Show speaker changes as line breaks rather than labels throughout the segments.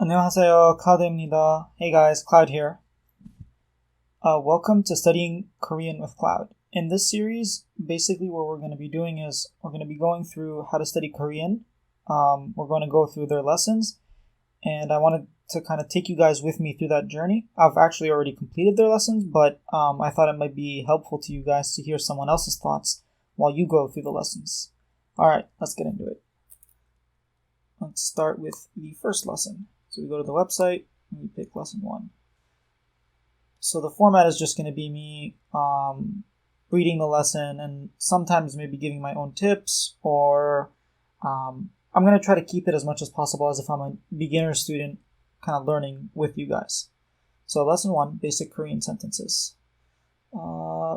안녕하세요, Cloud입니다. Hey guys, Cloud here. Welcome to Studying Korean with Cloud. In this series, basically what we're going to be doing is we're going to be going through how to study Korean. We're going to go through their lessons, and I wanted to kind of take you guys with me through that journey. I've actually already completed their lessons, but I thought it might be helpful to you guys to hear someone else's thoughts while you go through the lessons. Alright, let's get into it. Let's start with the first lesson. So we go to the website and we pick lesson 1. So the format is just going to be me reading the lesson and sometimes maybe giving my own tips, or I'm going to try to keep it as much as possible as if I'm a beginner student kind of learning with you guys. So lesson 1, basic Korean sentences.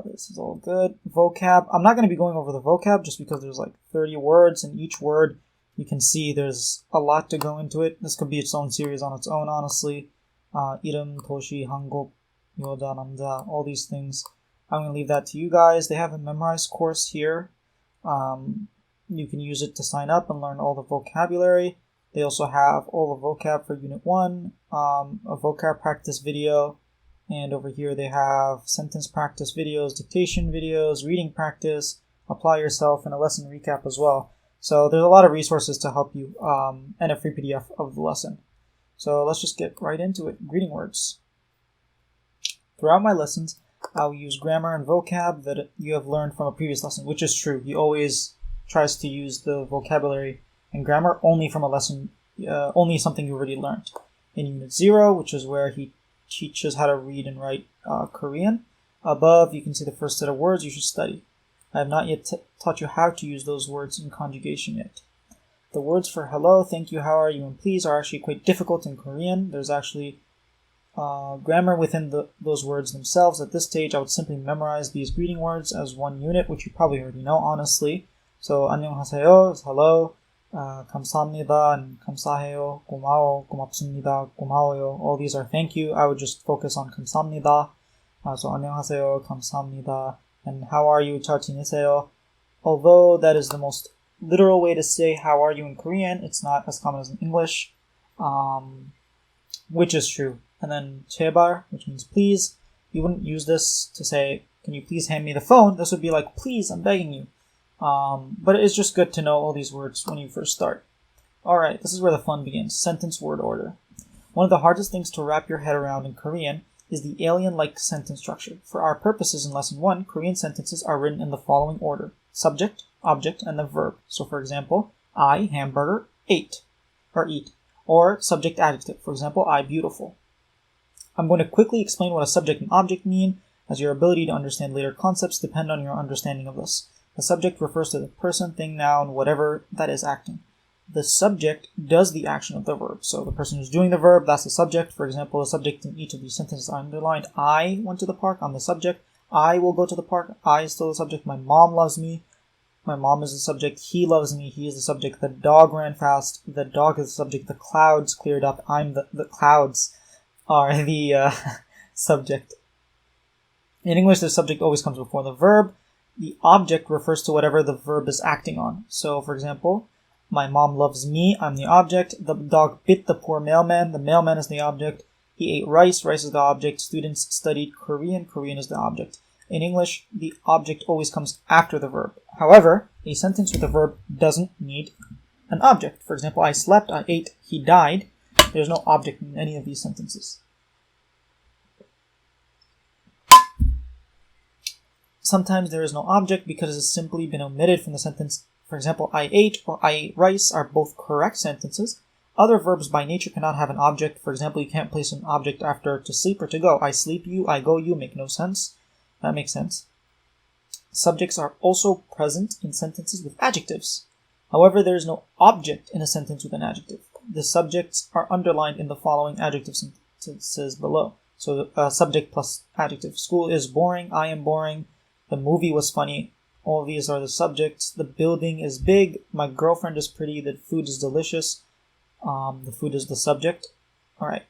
This is all good. Vocab. I'm not going to be going over the vocab just because there's like 30 words, and each word you can see there's a lot to go into it. This could be its own series on its own, honestly. 이름, 도시, 한국, 여자, 남자, all these things. I'm going to leave that to you guys. They have a memorized course here. You can use it to sign up and learn all the vocabulary. They also have all the vocab for Unit 1, a vocab practice video, and over here they have sentence practice videos, dictation videos, reading practice, apply yourself, and a lesson recap as well. So there's a lot of resources to help you, and a free PDF of the lesson. So let's just get right into it. Greeting words. Throughout my lessons, I'll use grammar and vocab that you have learned from a previous lesson, which is true. He always tries to use the vocabulary and grammar only from a lesson, only something you already learned. In Unit 0, which is where he teaches how to read and write Korean, above you can see the first set of words you should study. I have not yet taught you how to use those words in conjugation yet. The words for hello, thank you, how are you, and please are actually quite difficult in Korean. There's actually grammar within those words themselves. At this stage, I would simply memorize these greeting words as one unit, which you probably already know, honestly. So, 안녕하세요 is hello, 감사합니다 and 감사해요, 고마워, 고맙습니다, 고마워요. All these are thank you. I would just focus on 감사합니다. So, 안녕하세요, 감사합니다. And how are you, 잘 지내세요? Although that is the most literal way to say how are you in Korean, it's not as common as in English, which is true. And then 제발, which means please. You wouldn't use this to say, can you please hand me the phone? This would be like, please, I'm begging you. But it's just good to know all these words when you first start. Alright, this is where the fun begins. Sentence word order. One of the hardest things to wrap your head around in Korean is the alien-like sentence structure. For our purposes in Lesson 1, Korean sentences are written in the following order: subject, object, and the verb. So for example, I, hamburger, ate, or eat. Or subject adjective. For example, I, beautiful. I'm going to quickly explain what a subject and object mean, as your ability to understand later concepts depend on your understanding of this. The subject refers to the person, thing, noun, whatever that is acting. The subject does the action of the verb. So the person who's doing the verb, that's the subject. For example, the subject in each of these sentences are underlined. I went to the park, I'm the subject. I will go to the park, I is still the subject. My mom loves me, my mom is the subject. He loves me, he is the subject. The dog ran fast, the dog is the subject. The clouds cleared up, I'm the clouds are the subject. In English, the subject always comes before the verb. The object refers to whatever the verb is acting on. So, for example, my mom loves me, I'm the object. The dog bit the poor mailman, the mailman is the object. He ate rice, rice is the object. Students studied Korean, Korean is the object. In English, the object always comes after the verb. However, a sentence with a verb doesn't need an object. For example, I slept, I ate, he died. There's no object in any of these sentences. Sometimes there is no object because it has simply been omitted from the sentence. For example, I ate or I ate rice are both correct sentences. Other verbs by nature cannot have an object. For example, you can't place an object after to sleep or to go. I sleep you, I go you make no sense. That makes sense. Subjects are also present in sentences with adjectives. However, there is no object in a sentence with an adjective. The subjects are underlined in the following adjective sentences below. So subject plus adjective. School is boring, I am boring. The movie was funny. All these are the subjects. The building is big. My girlfriend is pretty. The food is delicious. The food is the subject. Alright.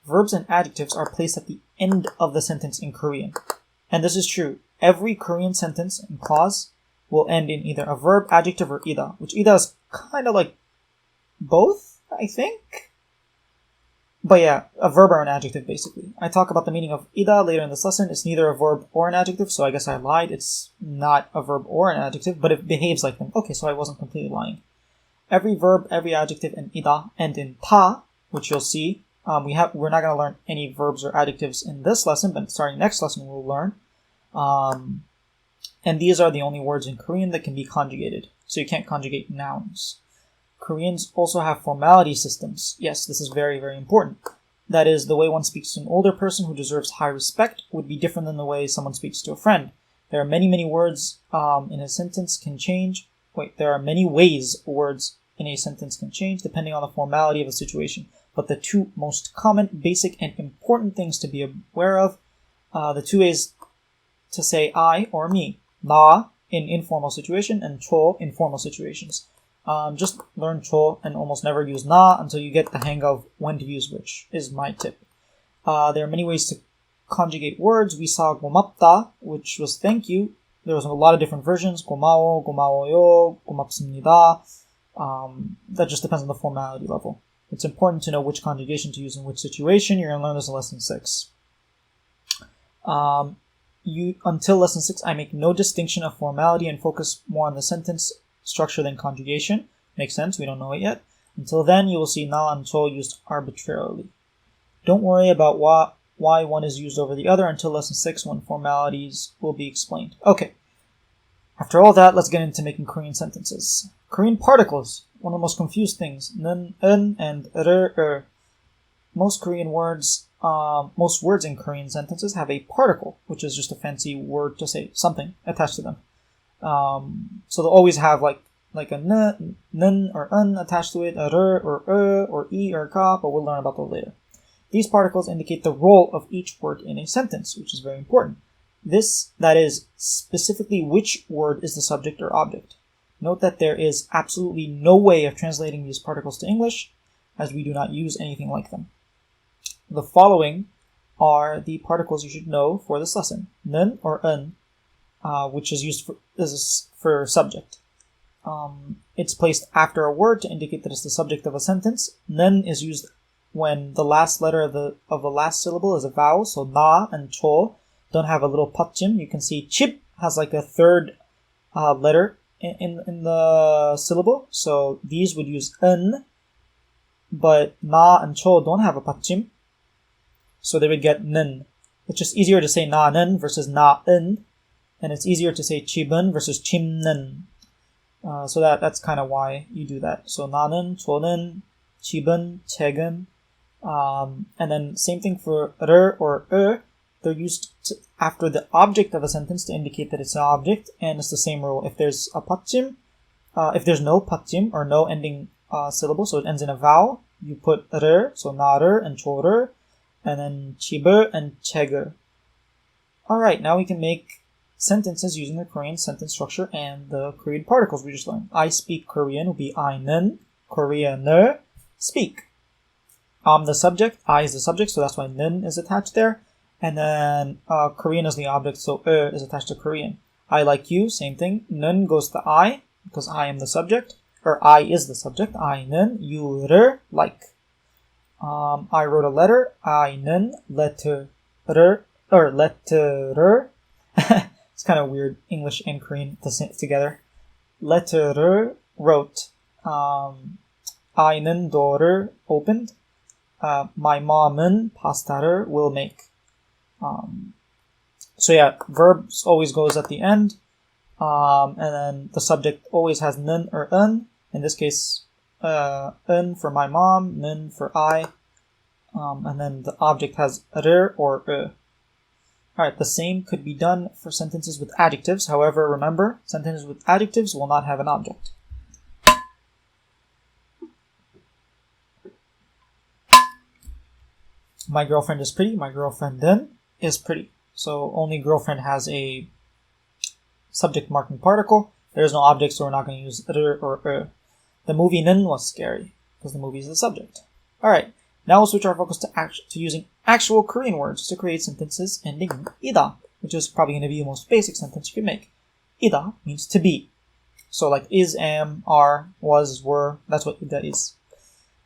Verbs and adjectives are placed at the end of the sentence in Korean. And this is true. Every Korean sentence and clause will end in either a verb, adjective, or ida, which ida is kind of like both, I think. But yeah, a verb or an adjective, basically. I talk about the meaning of ida later in this lesson. It's neither a verb or an adjective, so I guess I lied. It's not a verb or an adjective, but it behaves like them. Okay, so I wasn't completely lying. Every verb, every adjective in ida and in ta, which you'll see, we're not going to learn any verbs or adjectives in this lesson, but starting next lesson we'll learn. And these are the only words in Korean that can be conjugated. So you can't conjugate nouns. Koreans also have formality systems. Yes, this is very, very important. That is, the way one speaks to an older person who deserves high respect would be different than the way someone speaks to a friend. There are many, many words in a sentence can change. There are many ways words in a sentence can change depending on the formality of a situation. But the two most common, basic, and important things to be aware of, the two ways to say I or me. 나 in informal situation and 저 in formal situations. Just learn 저 and almost never use 나 until you get the hang of when to use which, is my tip. There are many ways to conjugate words. We saw 고맙다, which was thank you. There was a lot of different versions. 고마워, 고마워요, 고맙습니다. That just depends on the formality level. It's important to know which conjugation to use in which situation. You're going to learn this in lesson 6. Until lesson 6, I make no distinction of formality and focus more on the sentence structure than conjugation. Makes sense, we don't know it yet. Until then, you will see na and 저 used arbitrarily. Don't worry about why one is used over the other until lesson 6 when formalities will be explained. Okay, after all that, let's get into making Korean sentences. Korean particles, one of the most confused things. 는, 은, and 를. Most words in Korean sentences have a particle, which is just a fancy word to say something attached to them. So they'll always have like a n or un attached to it, a r or e or ka, but we'll learn about those later. These particles indicate the role of each word in a sentence, which is very important. That is, specifically which word is the subject or object. Note that there is absolutely no way of translating these particles to English, as we do not use anything like them. The following are the particles you should know for this lesson. 는 or 은, which is used for subject. It's placed after a word to indicate that it's the subject of a sentence. 는 is used when the last letter of the last syllable is a vowel, so 나 and 초 don't have a little 받침. You can see 집 has like a third letter in the syllable, so these would use 은, but 나 and 초 don't have a 받침, so they would get 는. It's just easier to say 나는 versus 나은, and it's easier to say 집은 versus 집는. So that's kind of why you do that. So 나는, 저는, 집은, 책은, and then same thing for 를 or they're used after the object of a sentence to indicate that it's an object, and it's the same rule. If there's a 받침, if there's no 받침 or no ending syllable, so it ends in a vowel, you put 를, so 나를 and 저를, and then 집을 and 책을. Alright, now we can make sentences using the Korean sentence structure and the Korean particles we just learned. I speak Korean will be I는 Korean을 speak. I'm the subject, I is the subject, so that's why 는 is attached there. And then Korean is the object, so is attached to Korean. I like you, same thing. 는 goes to I, because I am the subject, or I is the subject. I는 you를 like. I wrote a letter. I는 letter를. It's kind of weird, English and Korean together. letter를 wrote. I는 door를 opened. My mom은 pasta를 will make. So yeah, verbs always goes at the end, and then the subject always has 는 or 은. In this case, 은 for my mom, 는 for I, and then the object has 를 or Alright, the same could be done for sentences with adjectives. However, remember, sentences with adjectives will not have an object. My girlfriend is pretty. My girlfriend은 is pretty. So only girlfriend has a subject marking particle. There's no object, so we're not going to use 를 or The movie는 was scary because the movie is the subject. Alright, now we'll switch our focus to using actual Korean words to create sentences ending in ida, which is probably going to be the most basic sentence you can make. ida means to be. So like is, am, are, was, were, that's what ida is.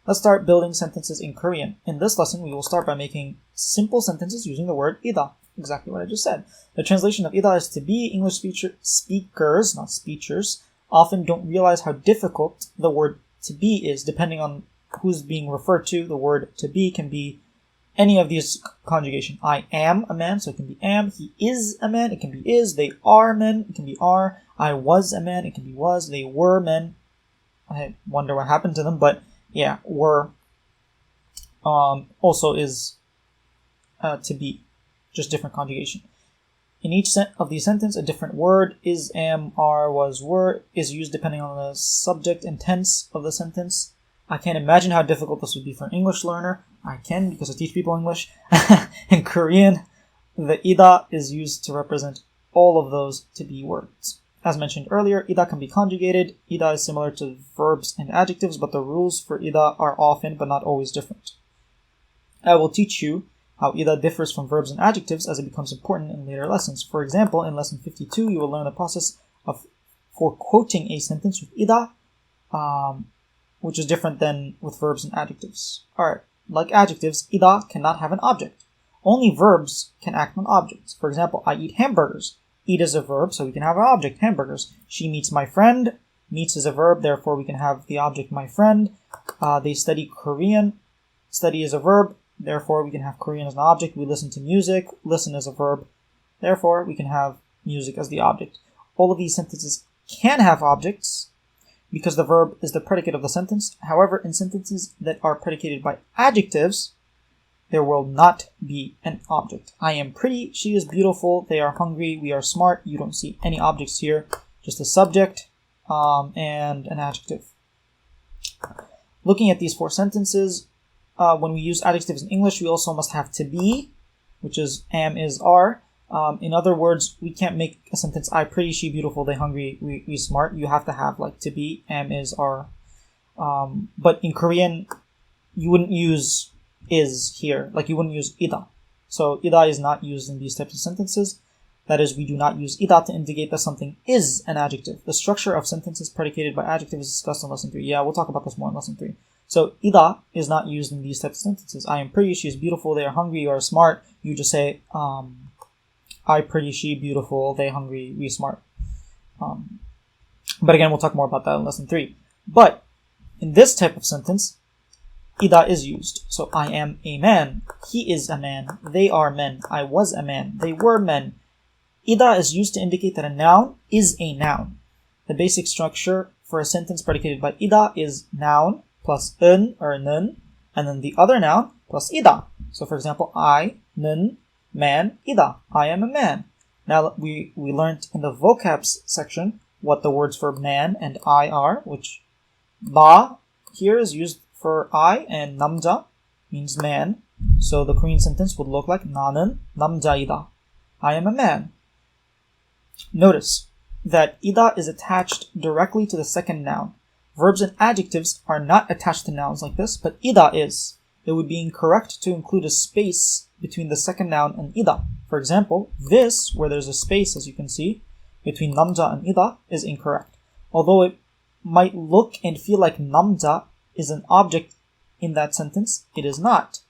Let's start building sentences in Korean. In this lesson, we will start by making simple sentences using the word ida. Exactly what I just said. The translation of ida is to be. English speakers, not speechers, often don't realize how difficult the word to be is. Depending on who's being referred to, the word to be can be any of these conjugation. I am a man, so it can be am. He is a man, it can be is. They are men, it can be are. I was a man, it can be was. They were men. I wonder what happened to them, but yeah, were also is to be, just different conjugation. In each of these sentences, a different word, is, am, are, was, were, is used depending on the subject and tense of the sentence. I can't imagine how difficult this would be for an English learner. I can, because I teach people English. In Korean, the ida is used to represent all of those to be words. As mentioned earlier, ida can be conjugated. Ida is similar to verbs and adjectives, but the rules for ida are often but not always different. I will teach you how ida differs from verbs and adjectives as it becomes important in later lessons. For example, in lesson 52, you will learn the process for quoting a sentence with ida, which is different than with verbs and adjectives. Alright, like adjectives, ida cannot have an object. Only verbs can act on objects. For example, I eat hamburgers. Eat is a verb, so we can have an object, hamburgers. She meets my friend. Meets is a verb, therefore we can have the object, my friend. They study Korean. Study is a verb, therefore we can have Korean as an object. We listen to music. Listen is a verb, therefore we can have music as the object. All of these sentences can have objects because the verb is the predicate of the sentence. However, in sentences that are predicated by adjectives, there will not be an object. I am pretty, she is beautiful, they are hungry, we are smart. You don't see any objects here, just a subject and an adjective. Looking at these four sentences, when we use adjectives in English, we also must have to be, which is am, is, are. In other words, we can't make a sentence, I pretty, she beautiful, they hungry, we smart. You have to have like to be, am, is, are. But in Korean, you wouldn't use is here, like you wouldn't use ida. So ida is not used in these types of sentences. That is, we do not use ida to indicate that something is an adjective. The structure of sentences predicated by adjectives is discussed in lesson 3. Yeah, we'll talk about this more in lesson 3. So ida is not used in these types of sentences. I am pretty, she is beautiful, they are hungry, you are smart. You just say, I pretty, she beautiful, they hungry, we smart. But again, we'll talk more about that in lesson 3. But in this type of sentence, ida is used. So I am a man, he is a man, they are men, I was a man, they were men. Ida is used to indicate that a noun is a noun. The basic structure for a sentence predicated by ida is noun plus un or nun, and then the other noun plus ida. So for example, I, nun, man, ida. I am a man. Now we learned in the vocabs section what the words for man and I are, which ba here is used for I, and namja means man. So the Korean sentence would look like 나는 남자이다. I am a man. Notice that ida is attached directly to the second noun. Verbs and adjectives are not attached to nouns like this, but ida is. It would be incorrect to include a space between the second noun and ida. For example, this, where there's a space, as you can see, between namja and ida, is incorrect. Although it might look and feel like namja is an object in that sentence, it is not.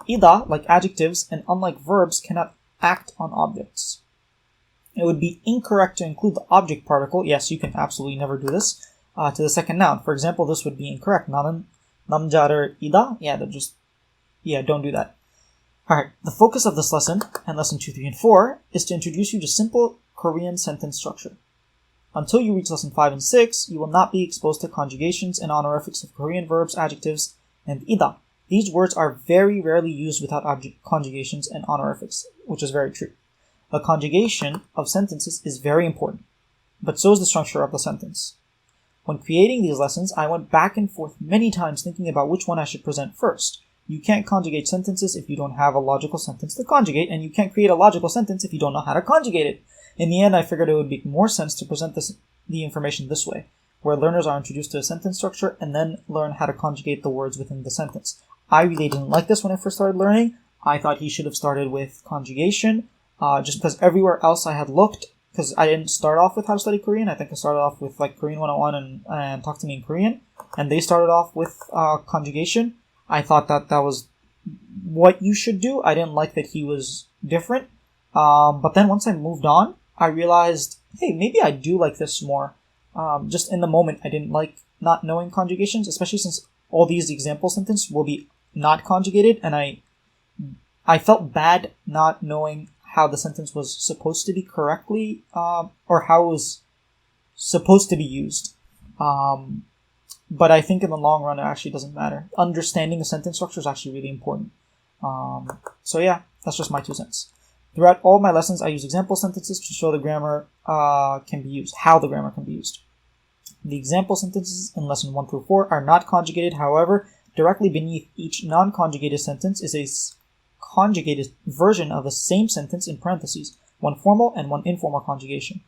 Ida, like adjectives and unlike verbs, cannot act on objects. It would be incorrect to include the object particle, yes, you can absolutely never do this, to the second noun. For example, this would be incorrect. 나는 남자를 ida? Don't do that. Alright, the focus of this lesson, and lesson 2, 3, and 4, is to introduce you to simple Korean sentence structure. Until you reach lesson 5 and 6, you will not be exposed to conjugations and honorifics of Korean verbs, adjectives, and ida. These words are very rarely used without conjugations and honorifics, which is very true. The conjugation of sentences is very important, but so is the structure of the sentence. When creating these lessons, I went back and forth many times thinking about which one I should present first. You can't conjugate sentences if you don't have a logical sentence to conjugate, and you can't create a logical sentence if you don't know how to conjugate it. In the end, I figured it would make more sense to present the information this way, where learners are introduced to a sentence structure and then learn how to conjugate the words within the sentence. I really didn't like this when I first started learning. I thought he should have started with conjugation, just because everywhere else I had looked, because I didn't start off with how to study Korean. I think I started off with like Korean 101 and Talk to Me in Korean, and they started off with conjugation. I thought that was what you should do. I didn't like that he was different. But then once I moved on, I realized, hey, maybe I do like this more. Just in the moment, I didn't like not knowing conjugations, especially since all these example sentences will be not conjugated, and I felt bad not knowing how the sentence was supposed to be correctly, or how it was supposed to be used. But I think in the long run, it actually doesn't matter. Understanding the sentence structure is actually really important. So yeah, that's just my 2 cents. Throughout all my lessons, I use example sentences to show the grammar can be used, how the grammar can be used. The example sentences in lesson 1 through 4 are not conjugated. However, directly beneath each non-conjugated sentence is a conjugated version of the same sentence in parentheses, one formal and one informal conjugation.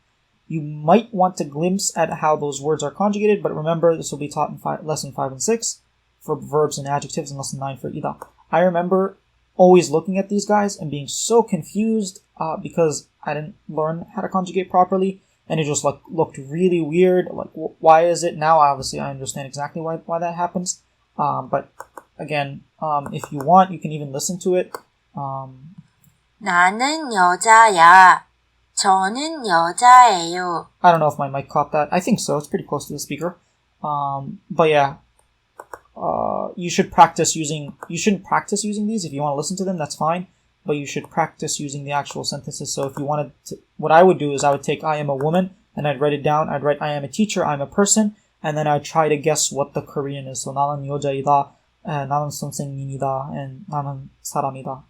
You might want to glimpse at how those words are conjugated, but remember this will be taught in lesson 5 and 6 for verbs and adjectives, and lesson 9 for ida. I remember always looking at these guys and being so confused because I didn't learn how to conjugate properly, and it just looked really weird. Like, why is it now? Obviously, I understand exactly why that happens. But again, if you want, you can even listen to it.
나는 여자야. 저는 여자예요.
I don't know if my mic caught that. I think so. It's pretty close to the speaker. But yeah, you shouldn't practice using these. If you want to listen to them, that's fine. But you should practice using the actual sentences. So if you wanted to, what I would do is I would take I am a woman and I'd write it down. I'd write I am a teacher, I'm a person, and then I'd try to guess what the Korean is. So 나는 여자이다, 나는 선생님이다, and 나는 사람이다.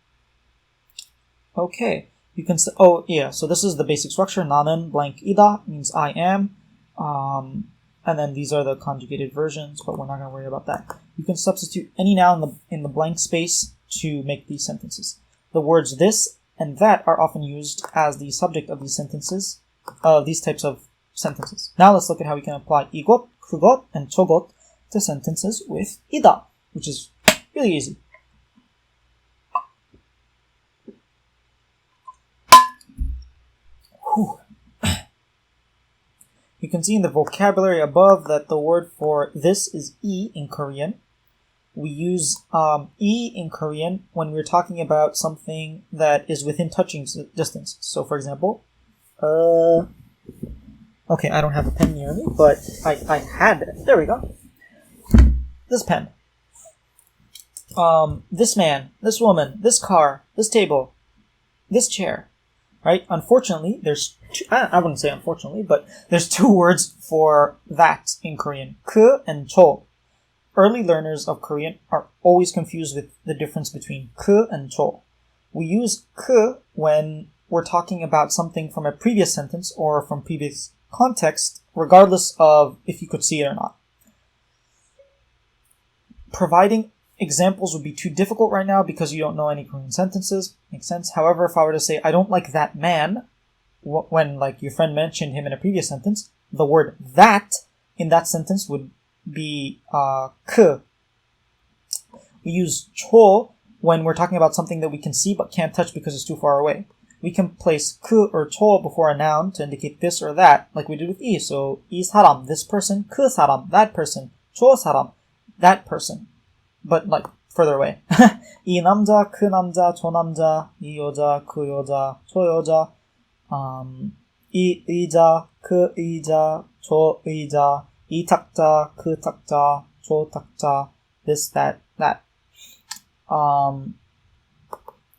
Okay. You can say, so this is the basic structure. 나는 blank이다 means I am. And then these are the conjugated versions, but we're not going to worry about that. You can substitute any noun in the blank space to make these sentences. The words this and that are often used as the subject of these sentences, these types of sentences. Now let's look at how we can apply 이것, 그것, and 저것 to sentences with 이다, which is really easy. Whew. You can see in the vocabulary above that the word for this is 이 in Korean. We use 이 in Korean when we're talking about something that is within touching distance. So for example, okay, I don't have a pen near me, but I had it. There we go. This pen. This man, this woman, this car, this table, this chair. Right? Unfortunately, I wouldn't say unfortunately, but there's 2 words for that in Korean. 그 and 저. Early learners of Korean are always confused with the difference between 그 and 저. We use 그 when we're talking about something from a previous sentence or from previous context, regardless of if you could see it or not. Providing examples would be too difficult right now because you don't know any Korean sentences. Makes sense. However, if I were to say, I don't like that man, when like your friend mentioned him in a previous sentence, the word that in that sentence would be 그. We use 초 when we're talking about something that we can see but can't touch because it's too far away. We can place 그 or 초 before a noun to indicate this or that, like we did with 이. So 이 사람, this person, 그 사람, that person, 저 사람, that person. But like further away. 이 남자, 그 남자, 저 남자, 이 여자, 그 여자, 저 여자, 이 의자, 그 의자, 저 의자, 이 탁자, 그 탁자, 저 탁자, this, that.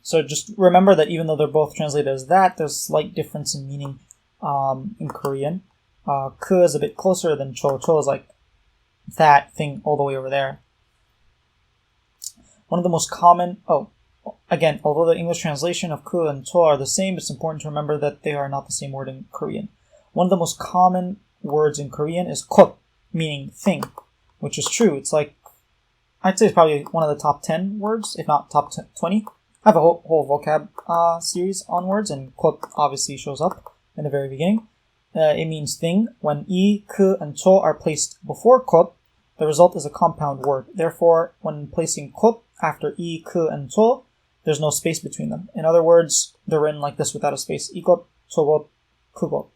So just remember that even though they're both translated as that, there's a slight difference in meaning in Korean. 그 is a bit closer than 저. 저 is like that thing all the way over there. One of the most common, again, although the English translation of 그 and 저 are the same, it's important to remember that they are not the same word in Korean. One of the most common words in Korean is 것, meaning thing, which is true. It's like, I'd say it's probably one of the top 10 words, if not top 20. I have a whole vocab series on words, and 것 obviously shows up in the very beginning. It means thing. When 이, 그, and 저 are placed before 것, the result is a compound word. Therefore, when placing 것 after 이, 그, and 저, there's no space between them. In other words, they're written like this without a space. 이것, 저것, 그것.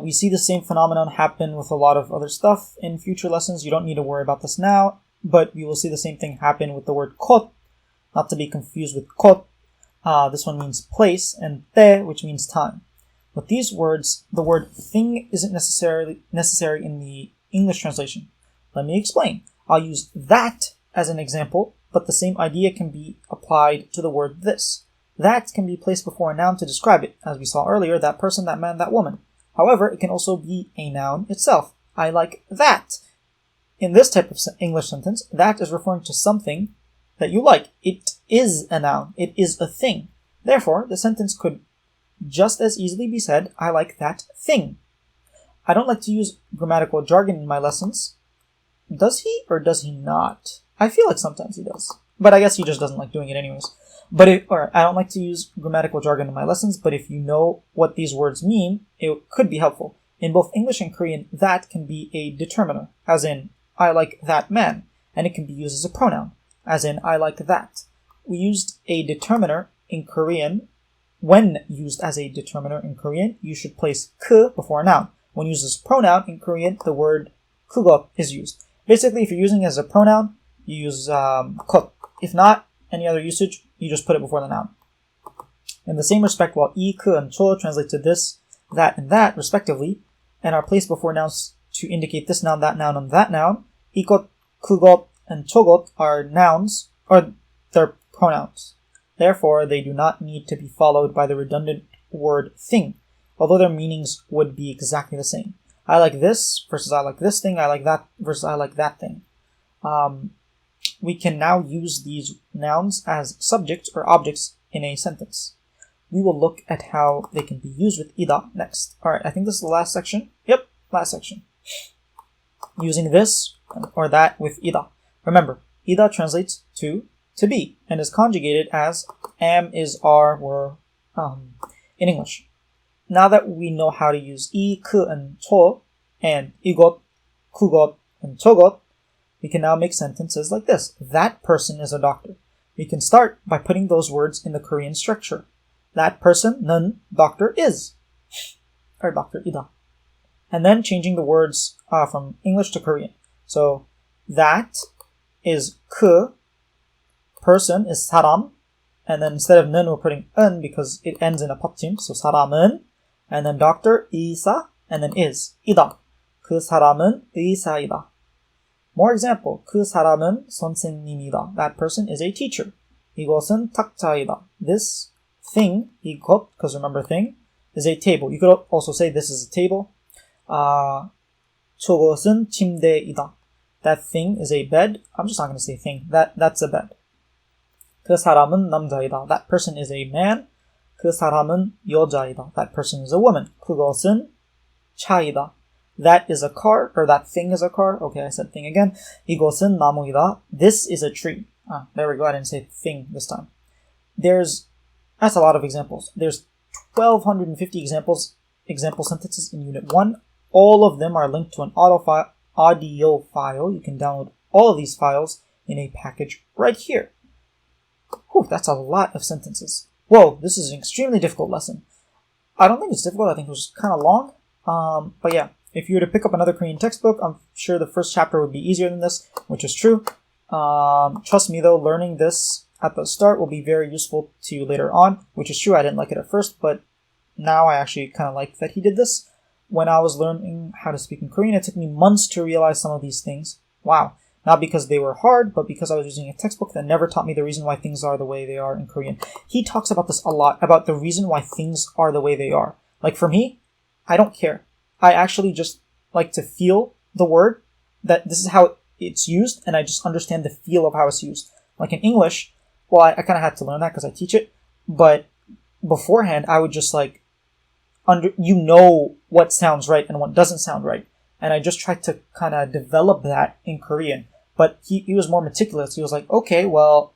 We see the same phenomenon happen with a lot of other stuff in future lessons. You don't need to worry about this now, but we will see the same thing happen with the word 것, not to be confused with 것. This one means place, and 때, which means time. With these words, the word thing isn't necessary in the English translation. Let me explain. I'll use that as an example, but the same idea can be applied to the word this. That can be placed before a noun to describe it, as we saw earlier, that person, that man, that woman. However, it can also be a noun itself. I like that. In this type of English sentence, that is referring to something that you like. It is a noun. It is a thing. Therefore, the sentence could just as easily be said, I like that thing. I don't like to use grammatical jargon in my lessons. Does he or does he not? I feel like sometimes he does. But I guess he just doesn't like doing it anyways. I don't like to use grammatical jargon in my lessons, but if you know what these words mean, it could be helpful. In both English and Korean, that can be a determiner, as in, I like that man, and it can be used as a pronoun, as in, I like that. We used a determiner in Korean. When used as a determiner in Korean, you should place k before a noun. When used as a pronoun in Korean, the word 그것 is used. Basically, if you're using it as a pronoun, you use 것. If not, any other usage, you just put it before the noun. In the same respect, while 이, 그, and 저 translate to this, that, and that, respectively, and are placed before nouns to indicate this noun, and that noun, 이것, 그것, and 저것 are nouns, or they're pronouns. Therefore, they do not need to be followed by the redundant word thing, although their meanings would be exactly the same. I like this versus I like this thing, I like that versus I like that thing. We can now use these nouns as subjects or objects in a sentence. We will look at how they can be used with ida next. Alright, I think this is the last section. Yep, last section. Using this or that with ida. Remember, ida translates to be and is conjugated as am, is, are, were in English. Now that we know how to use 이, 그, and 저, and 이것, 그것, and 저것, we can now make sentences like this. That person is a doctor. We can start by putting those words in the Korean structure. That person는 doctor is. Or doctor ida. And then changing the words from English to Korean. So that is 그, person is 사람, and then instead of 는 we're putting 은 because it ends in a 받침. So 사람은, and then doctor 의사, and then is 이다. 그 사람은 의사이다. More example. 그 사람은 선생님이다. That person is a teacher. 이것은 탁자이다. This thing, 이것, because remember thing, is a table. You could also say this is a table. 저것은 침대이다. That thing is a bed. I'm just not going to say thing. That's a bed. 그 사람은 남자이다. That person is a man. 그 사람은 여자이다. That person is a woman. 그것은 차이다. That is a car, or that thing is a car. Okay, I said thing again. 이것은 나무이다. This is a tree. There we go. I didn't say thing this time. That's a lot of examples. There's 1,250 example sentences in Unit 1. All of them are linked to an audio file. You can download all of these files in a package right here. Whew, that's a lot of sentences. Whoa, this is an extremely difficult lesson. I don't think it's difficult. I think it was kind of long. But yeah, if you were to pick up another Korean textbook, I'm sure the first chapter would be easier than this, which is true. Trust me though, learning this at the start will be very useful to you later on, which is true. I didn't like it at first, but now I actually kind of like that he did this. When I was learning how to speak in Korean, it took me months to realize some of these things. Wow. Not because they were hard, but because I was using a textbook that never taught me the reason why things are the way they are in Korean. He talks about this a lot, about the reason why things are the way they are. Like for me, I don't care. I actually just like to feel the word, that this is how it's used, and I just understand the feel of how it's used. Like in English, well, I kind of had to learn that because I teach it, but beforehand, I would just what sounds right and what doesn't sound right. And I just tried to kind of develop that in Korean. But he was more meticulous. He was like, okay, well,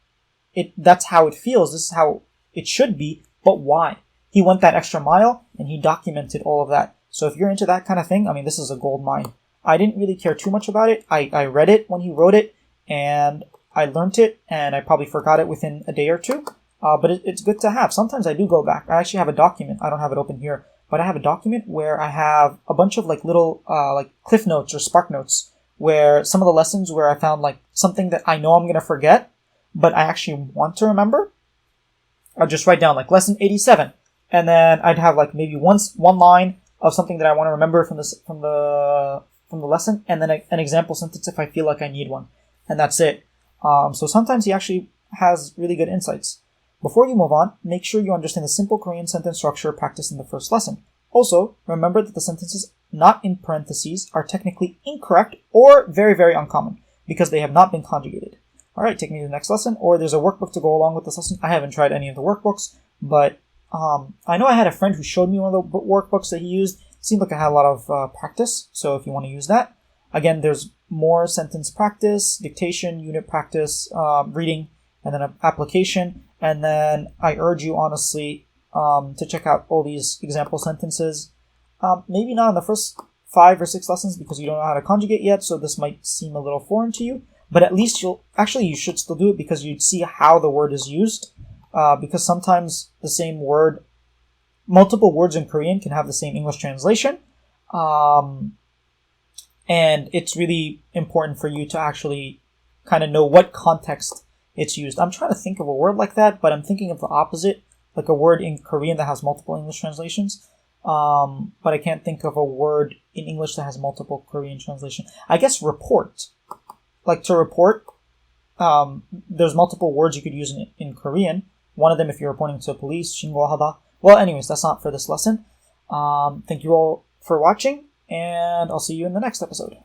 that's how it feels. This is how it should be. But why? He went that extra mile and he documented all of that. So if you're into that kind of thing, I mean, this is a gold mine. I didn't really care too much about it. I read it when he wrote it and I learned it and I probably forgot it within a day or two. but it's good to have. Sometimes I do go back. I actually have a document. I don't have it open here, but I have a document where I have a bunch of like little like cliff notes or spark notes where some of the lessons where I found like something that I know I'm going to forget, but I actually want to remember. I'll just write down like lesson 87, and then I'd have like maybe one line of something that I want to remember from the lesson, and then an example sentence if I feel like I need one, and that's it. So sometimes he actually has really good insights. Before you move on, make sure you understand the simple Korean sentence structure practiced in the first lesson. Also, remember that the sentences not in parentheses are technically incorrect or very, very uncommon because they have not been conjugated. Alright, take me to the next lesson, or there's a workbook to go along with this lesson. I haven't tried any of the workbooks, but I know I had a friend who showed me one of the workbooks that he used. It seemed like I had a lot of practice, so if you want to use that. Again, there's more sentence practice, dictation, unit practice, reading, and then an application. And then I urge you, honestly, to check out all these example sentences. Maybe not in the first 5 or 6 lessons because you don't know how to conjugate yet, so this might seem a little foreign to you. But at least you should still do it because you'd see how the word is used. Because sometimes the same word, multiple words in Korean can have the same English translation. And it's really important for you to actually kind of know what context it's used. I'm trying to think of a word like that, but I'm thinking of the opposite, like a word in Korean that has multiple English translations. But I can't think of a word in English that has multiple Korean translation. I guess report. Like to report, there's multiple words you could use in Korean. One of them, if you're reporting to police, 신고하다. Well, anyways, that's not for this lesson. Thank you all for watching, and I'll see you in the next episode.